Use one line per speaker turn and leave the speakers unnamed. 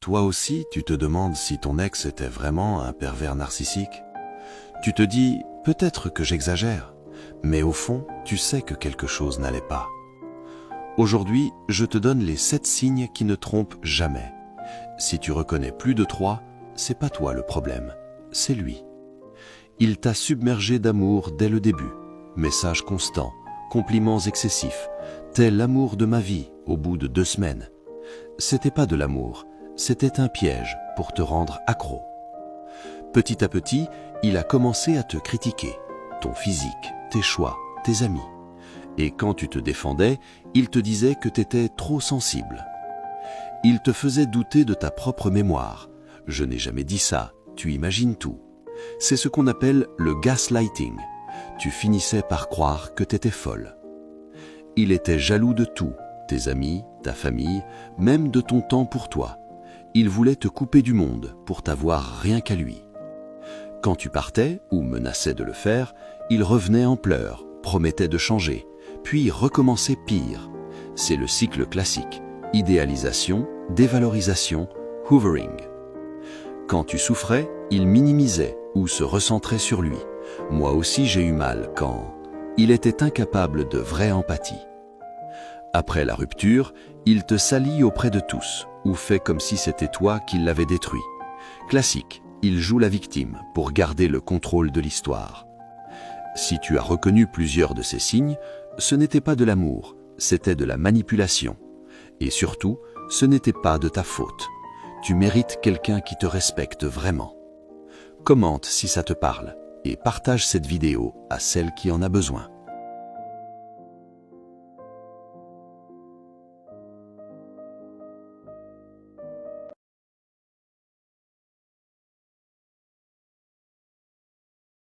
Toi aussi, tu te demandes si ton ex était vraiment un pervers narcissique? Tu te dis, peut-être que j'exagère, mais au fond, tu sais que quelque chose n'allait pas. Aujourd'hui, je te donne les 7 signes qui ne trompent jamais. Si tu reconnais plus de 3, c'est pas toi le problème, c'est lui. Il t'a submergé d'amour dès le début. Messages constants, compliments excessifs, tel l'amour de ma vie au bout de 2 semaines. C'était pas de l'amour, c'était un piège pour te rendre accro. Petit à petit, il a commencé à te critiquer, ton physique, tes choix, tes amis. Et quand tu te défendais, il te disait que t'étais trop sensible. Il te faisait douter de ta propre mémoire. Je n'ai jamais dit ça, tu imagines tout. C'est ce qu'on appelle le gaslighting. Tu finissais par croire que t'étais folle. Il était jaloux de tout, tes amis, ta famille, même de ton temps pour toi. Il voulait te couper du monde pour t'avoir rien qu'à lui. Quand tu partais, ou menaçais de le faire, il revenait en pleurs, promettait de changer, puis recommençait pire. C'est le cycle classique, idéalisation, dévalorisation, hoovering. Quand tu souffrais, il minimisait ou se recentrait sur lui. Moi aussi j'ai eu mal quand il était incapable de vraie empathie. Après la rupture, il te salit auprès de tous ou fait comme si c'était toi qui l'avais détruit. Classique, il joue la victime pour garder le contrôle de l'histoire. Si tu as reconnu plusieurs de ces signes, ce n'était pas de l'amour, c'était de la manipulation. Et surtout, ce n'était pas de ta faute. Tu mérites quelqu'un qui te respecte vraiment. Commente si ça te parle et partage cette vidéo à celle qui en a besoin.